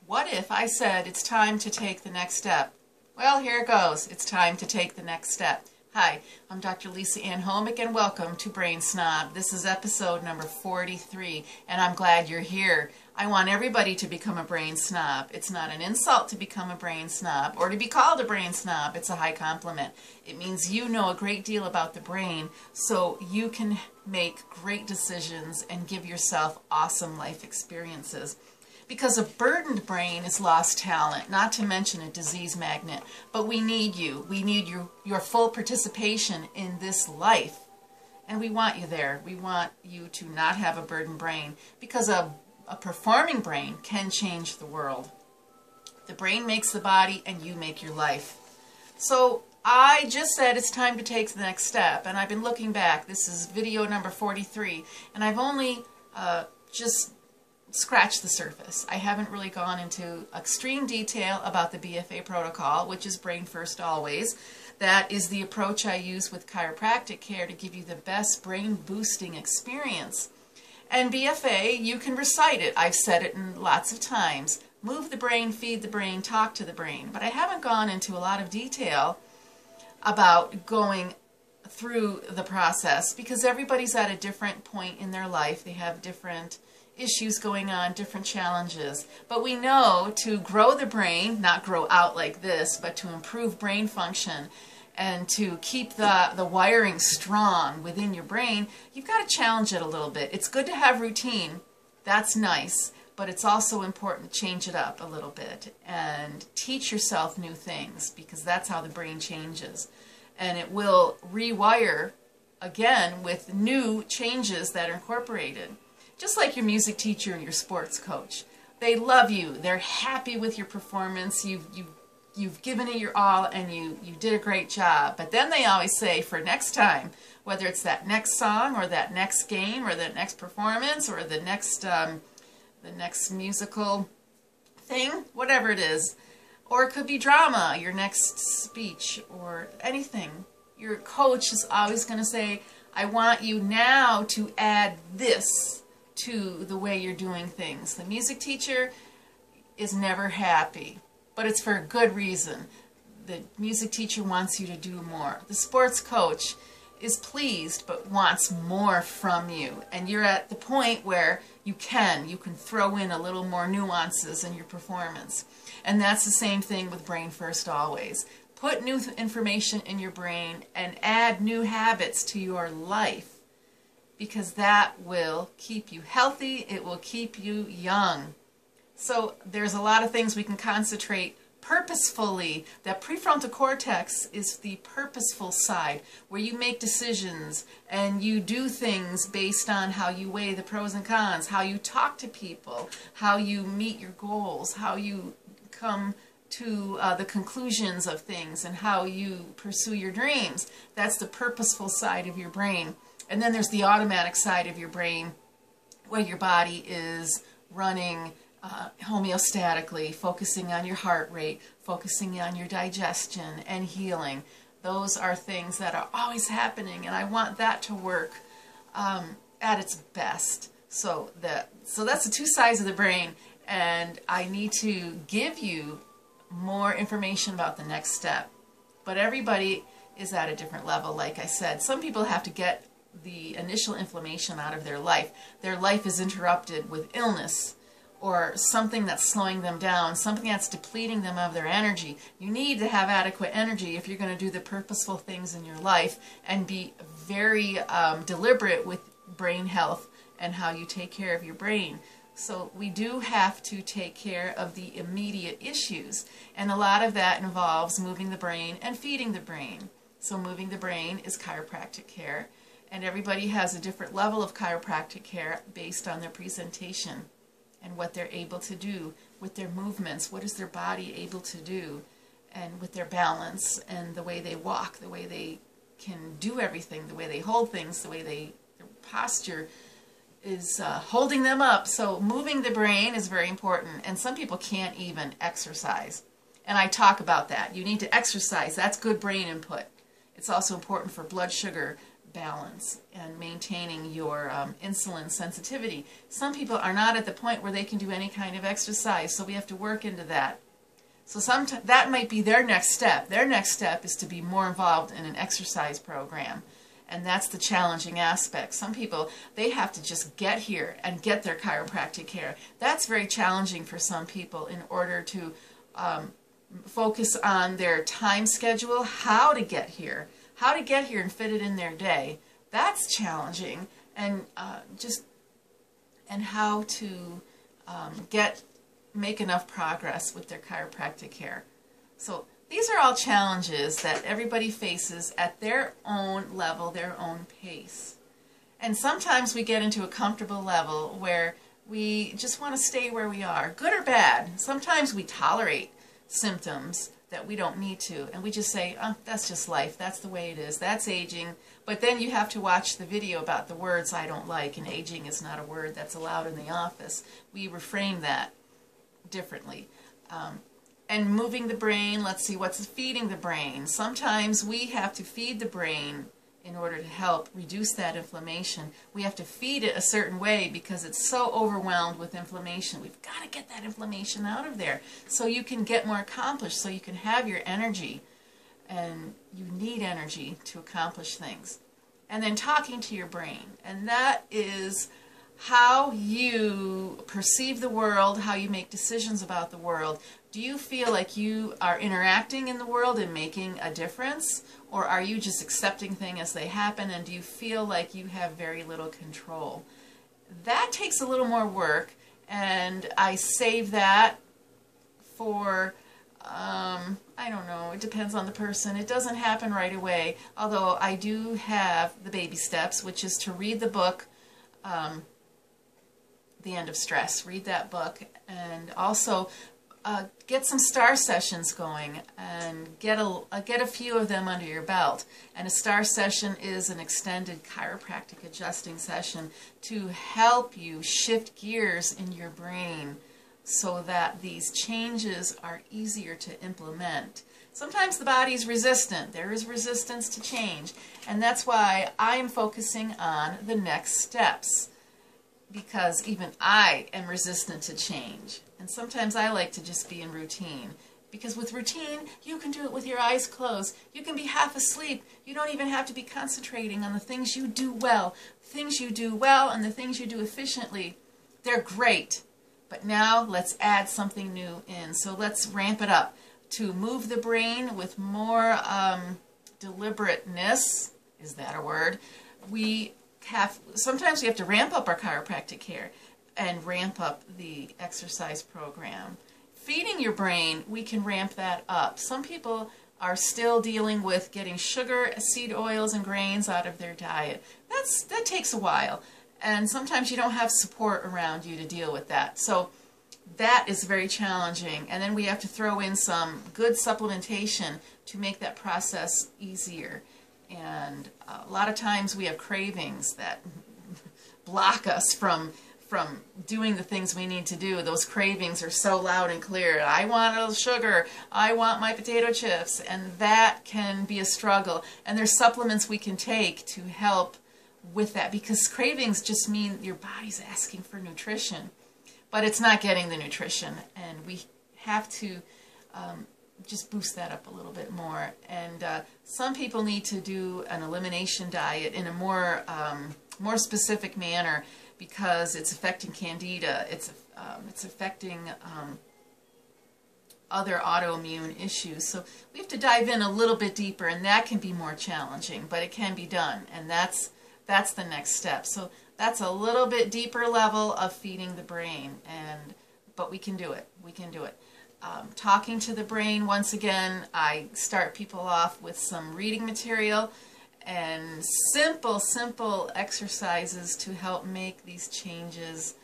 What if I said it's time to take the next step? Well, here it goes. It's time to take the next step. Hi, I'm Dr. Lisa Ann Homick, and welcome to Brain Snob. This is episode number 43, and I'm glad you're here. I want everybody to become a brain snob. It's not an insult to become a brain snob or to be called a brain snob. It's a high compliment. It means you know a great deal about the brain, so you can make great decisions and give yourself awesome life experiences. Because a burdened brain is lost talent, not to mention a disease magnet. But we need you. We need your full participation in this life. And we want you there. We want you to not have a burdened brain, because a performing brain can change the world. The brain makes the body, and you make your life. So I just said it's time to take the next step, and I've been looking back. This is video number 43, and I've only just scratched the surface. I haven't really gone into extreme detail about the BFA protocol, which is Brain First Always. That is the approach I use with chiropractic care to give you the best brain boosting experience. And BFA, you can recite it. I've said it in lots of times. Move the brain, feed the brain, talk to the brain. But I haven't gone into a lot of detail about going through the process, because everybody's at a different point in their life. They have different issues going on, different challenges. But we know to grow the brain, not grow out like this, but to improve brain function and to keep the wiring strong within your brain, you've got to challenge it a little bit. It's good to have routine. That's nice. But it's also important to change it up a little bit and teach yourself new things, because that's how the brain changes. And it will rewire again with new changes that are incorporated. Just like your music teacher and your sports coach. They love you. They're happy with your performance. You've given it your all, and you did a great job. But then they always say, for next time, whether it's that next song or that next game or that next performance or the next musical thing, whatever it is, or it could be drama, your next speech or anything, your coach is always going to say, I want you now to add this to the way you're doing things. The music teacher is never happy, but it's for a good reason. The music teacher wants you to do more. The sports coach is pleased but wants more from you, and you're at the point where you can throw in a little more nuances in your performance. And that's the same thing with Brain First Always. Put new information in your brain and add new habits to your life, because that will keep you healthy. It will keep you young. So there's a lot of things we can concentrate purposefully. That prefrontal cortex is the purposeful side, where you make decisions and you do things based on how you weigh the pros and cons, how you talk to people, how you meet your goals, how you come to the conclusions of things, and how you pursue your dreams. That's the purposeful side of your brain. And then there's the automatic side of your brain, where your body is running homeostatically, focusing on your heart rate, focusing on your digestion and healing. Those are things that are always happening, and I want that to work at its best. So that's the two sides of the brain, and I need to give you more information about the next step. But everybody is at a different level, like I said. Some people have to get the initial inflammation out of their life. Their life is interrupted with illness or something that's slowing them down, something that's depleting them of their energy. You need to have adequate energy if you're going to do the purposeful things in your life and be very deliberate with brain health and how you take care of your brain. So we do have to take care of the immediate issues, and a lot of that involves moving the brain and feeding the brain. So moving the brain is chiropractic care. And everybody has a different level of chiropractic care based on their presentation and what they're able to do with their movements, what is their body able to do, and with their balance and the way they walk, the way they can do everything, the way they hold things, the way their posture is holding them up. So moving the brain is very important, and some people can't even exercise. And I talk about that. You need to exercise. That's good brain input. It's also important for blood sugar balance and maintaining your insulin sensitivity. Some people are not at the point where they can do any kind of exercise, so we have to work into that. So that might be their next step. Their next step is to be more involved in an exercise program. And that's the challenging aspect. Some people, they have to just get here and get their chiropractic care. That's very challenging for some people in order to focus on their time schedule, how to get here and fit it in their day. That's challenging. And how to make enough progress with their chiropractic care. So these are all challenges that everybody faces at their own level, their own pace. And sometimes we get into a comfortable level where we just want to stay where we are, good or bad. Sometimes we tolerate symptoms that we don't need to, and we just say, oh, that's just life, that's the way it is, that's aging. But then you have to watch the video about the words I don't like, and aging is not a word that's allowed in the office. We reframe that differently. And moving the brain, let's see what's feeding the brain. Sometimes we have to feed the brain in order to help reduce that inflammation. We have to feed it a certain way because it's so overwhelmed with inflammation. We've got to get that inflammation out of there so you can get more accomplished, so you can have your energy. And you need energy to accomplish things. And then talking to your brain. And that is how you perceive the world, how you make decisions about the world. Do you feel like you are interacting in the world and making a difference? Or are you just accepting things as they happen, and do you feel like you have very little control? That takes a little more work, and I save that for, I don't know, it depends on the person. It doesn't happen right away, although I do have the baby steps, which is to read the book, The End of Stress. Read that book, and also get some STAR sessions going, and get a few of them under your belt. And a STAR session is an extended chiropractic adjusting session to help you shift gears in your brain so that these changes are easier to implement. Sometimes the body's resistant. There is resistance to change, and that's why I am focusing on the next steps, because even I am resistant to change. And sometimes I like to just be in routine, because with routine, you can do it with your eyes closed. You can be half asleep. You don't even have to be concentrating on the things you do well. Things you do well and the things you do efficiently, they're great. But now let's add something new in. So let's ramp it up to move the brain with more deliberateness. Is that a word? Sometimes we have to ramp up our chiropractic care and ramp up the exercise program. Feeding your brain, we can ramp that up. Some people are still dealing with getting sugar, seed oils, and grains out of their diet. That takes a while, and sometimes you don't have support around you to deal with that. So that is very challenging, and then we have to throw in some good supplementation to make that process easier. And a lot of times we have cravings that block us from doing the things we need to do. Those cravings are so loud and clear. I want a little sugar. I want my potato chips. And that can be a struggle. And there's supplements we can take to help with that, because cravings just mean your body's asking for nutrition, but it's not getting the nutrition. And we have to just boost that up a little bit more. And some people need to do an elimination diet in a more specific manner, because it's affecting candida, it's affecting other autoimmune issues. So we have to dive in a little bit deeper, and that can be more challenging, but it can be done, and that's the next step. So that's a little bit deeper level of feeding the brain, but we can do it. We can do it. Talking to the brain, once again, I start people off with some reading material and simple exercises to help make these changes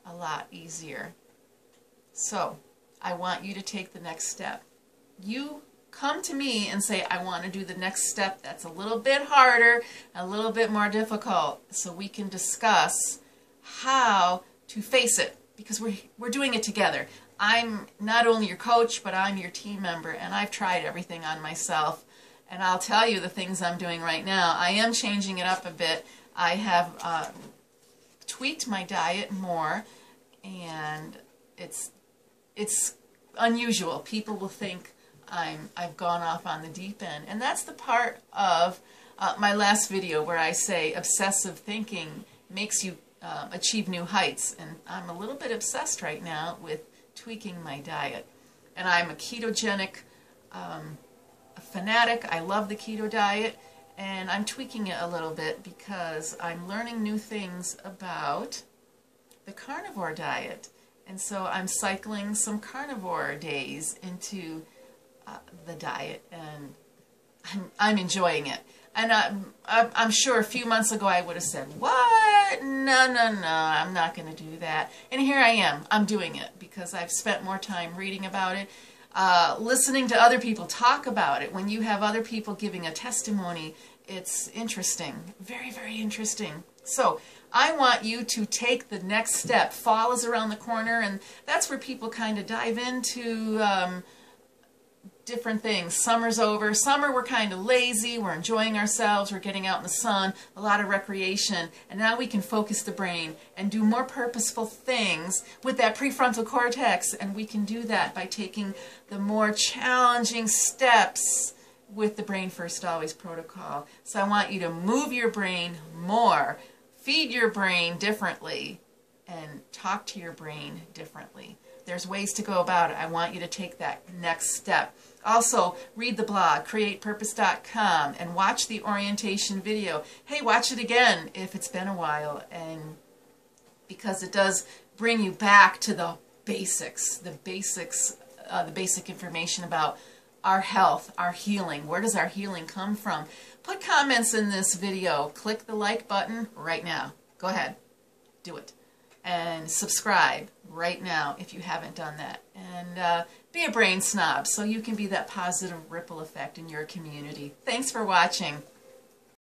a lot easier. So I want you to take the next step. You come to me and say, I want to do the next step that's a little bit harder, a little bit more difficult, so we can discuss how to face it, because we're doing it together. I'm not only your coach, but I'm your team member, and I've tried everything on myself, And I'll tell you the things I'm doing right now. I am changing it up a bit. I have tweaked my diet more, and it's unusual. People will think I've gone off on the deep end, and that's the part of my last video where I say obsessive thinking makes you achieve new heights, and I'm a little bit obsessed right now with tweaking my diet. And I'm a ketogenic fanatic. I love the keto diet, and I'm tweaking it a little bit because I'm learning new things about the carnivore diet. And so I'm cycling some carnivore days into the diet, and I'm enjoying it. And I'm sure a few months ago I would have said, what? No, no, no, I'm not going to do that. And here I am. I'm doing it because I've spent more time reading about it, listening to other people talk about it. When you have other people giving a testimony, it's interesting. Very, very interesting. So I want you to take the next step. Fall is around the corner, and that's where people kind of dive into different things. Summer's over. Summer, we're kind of lazy. We're enjoying ourselves. We're getting out in the sun, a lot of recreation. And now we can focus the brain and do more purposeful things with that prefrontal cortex. And we can do that by taking the more challenging steps with the Brain First Always protocol. So I want you to move your brain more, feed your brain differently, and talk to your brain differently. There's ways to go about it. I want you to take that next step. Also, read the blog, createpurpose.com, and watch the orientation video. Hey, watch it again if it's been a while, and because it does bring you back to the basics, the basic information about our health, our healing. Where does our healing come from? Put comments in this video. Click the like button right now. Go ahead. Do it. And subscribe right now if you haven't done that. And be a brain snob so you can be that positive ripple effect in your community. Thanks for watching.